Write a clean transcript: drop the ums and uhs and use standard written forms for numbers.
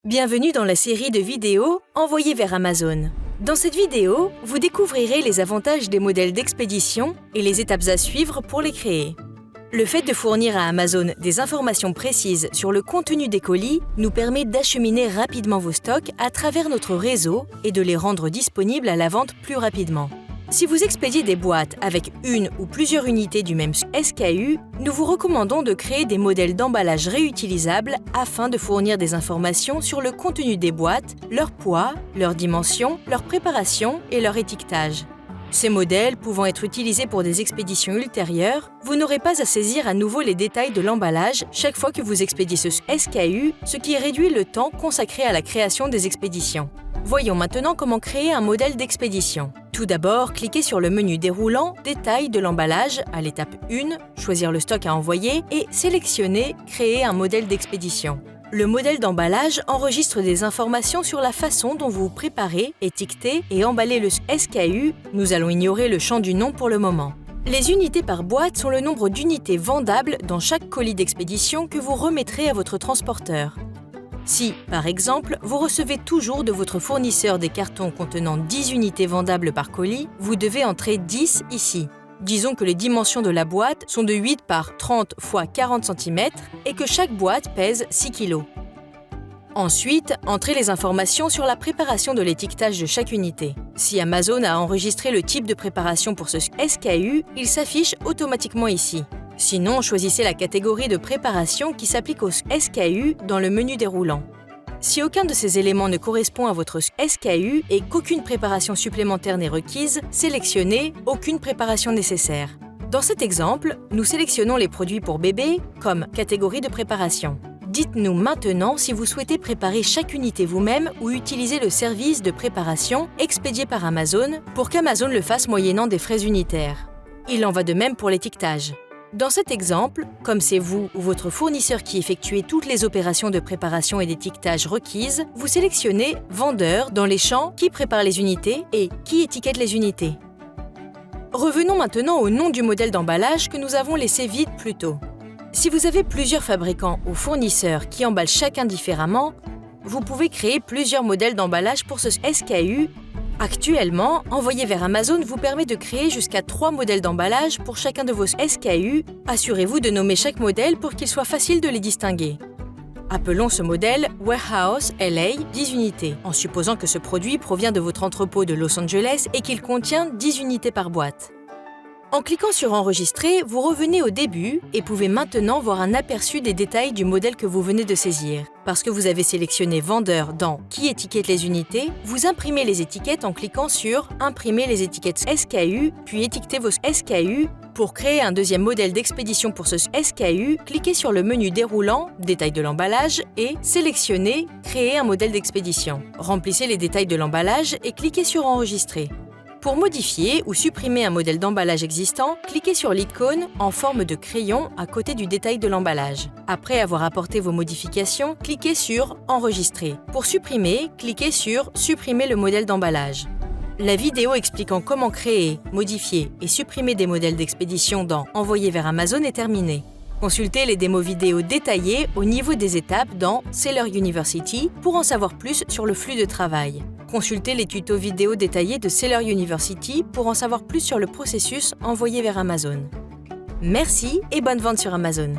Bienvenue dans la série de vidéos envoyées vers Amazon. Dans cette vidéo, vous découvrirez les avantages des modèles d'expédition et les étapes à suivre pour les créer. Le fait de fournir à Amazon des informations précises sur le contenu des colis nous permet d'acheminer rapidement vos stocks à travers notre réseau et de les rendre disponibles à la vente plus rapidement. Si vous expédiez des boîtes avec une ou plusieurs unités du même SKU, nous vous recommandons de créer des modèles d'emballage réutilisables afin de fournir des informations sur le contenu des boîtes, leur poids, leur dimension, leur préparation et leur étiquetage. Ces modèles pouvant être utilisés pour des expéditions ultérieures, vous n'aurez pas à saisir à nouveau les détails de l'emballage chaque fois que vous expédiez ce SKU, ce qui réduit le temps consacré à la création des expéditions. Voyons maintenant comment créer un modèle d'expédition. Tout d'abord, cliquez sur le menu déroulant « Détails de l'emballage » à l'étape 1, choisir le stock à envoyer et sélectionner « Créer un modèle d'expédition ». Le modèle d'emballage enregistre des informations sur la façon dont vous préparez, étiquetez et emballez le SKU. Nous allons ignorer le champ du nom pour le moment. Les unités par boîte sont le nombre d'unités vendables dans chaque colis d'expédition que vous remettrez à votre transporteur. Si, par exemple, vous recevez toujours de votre fournisseur des cartons contenant 10 unités vendables par colis, vous devez entrer 10 ici. Disons que les dimensions de la boîte sont de 8 par 30 x 40 cm et que chaque boîte pèse 6 kg. Ensuite, entrez les informations sur la préparation de l'étiquetage de chaque unité. Si Amazon a enregistré le type de préparation pour ce SKU, il s'affiche automatiquement ici. Sinon, choisissez la catégorie de préparation qui s'applique au SKU dans le menu déroulant. Si aucun de ces éléments ne correspond à votre SKU et qu'aucune préparation supplémentaire n'est requise, sélectionnez « Aucune préparation nécessaire ». Dans cet exemple, nous sélectionnons les produits pour bébé comme catégorie de préparation. Dites-nous maintenant si vous souhaitez préparer chaque unité vous-même ou utiliser le service de préparation expédié par Amazon pour qu'Amazon le fasse moyennant des frais unitaires. Il en va de même pour l'étiquetage. Dans cet exemple, comme c'est vous ou votre fournisseur qui effectuez toutes les opérations de préparation et d'étiquetage requises, vous sélectionnez « Vendeur » dans les champs « Qui prépare les unités » et « Qui étiquette les unités ». Revenons maintenant au nom du modèle d'emballage que nous avons laissé vide plus tôt. Si vous avez plusieurs fabricants ou fournisseurs qui emballent chacun différemment, vous pouvez créer plusieurs modèles d'emballage pour ce SKU. Actuellement, envoyer vers Amazon vous permet de créer jusqu'à 3 modèles d'emballage pour chacun de vos SKU. Assurez-vous de nommer chaque modèle pour qu'il soit facile de les distinguer. Appelons ce modèle Warehouse LA 10 unités, en supposant que ce produit provient de votre entrepôt de Los Angeles et qu'il contient 10 unités par boîte. En cliquant sur Enregistrer, vous revenez au début et pouvez maintenant voir un aperçu des détails du modèle que vous venez de saisir. Parce que vous avez sélectionné Vendeur dans Qui étiquette les unités, vous imprimez les étiquettes en cliquant sur Imprimer les étiquettes SKU, puis étiquetez vos SKU. Pour créer un deuxième modèle d'expédition pour ce SKU, cliquez sur le menu déroulant « Détails de l'emballage » et sélectionnez « Créer un modèle d'expédition ». Remplissez les détails de l'emballage et cliquez sur Enregistrer. Pour modifier ou supprimer un modèle d'emballage existant, cliquez sur l'icône en forme de crayon à côté du détail de l'emballage. Après avoir apporté vos modifications, cliquez sur « Enregistrer ». Pour supprimer, cliquez sur « Supprimer le modèle d'emballage ». La vidéo expliquant comment créer, modifier et supprimer des modèles d'expédition dans « Envoyer vers Amazon » est terminée. Consultez les démos vidéo détaillées au niveau des étapes dans Seller University pour en savoir plus sur le flux de travail. Consultez les tutos vidéo détaillés de Seller University pour en savoir plus sur le processus envoyé vers Amazon. Merci et bonne vente sur Amazon.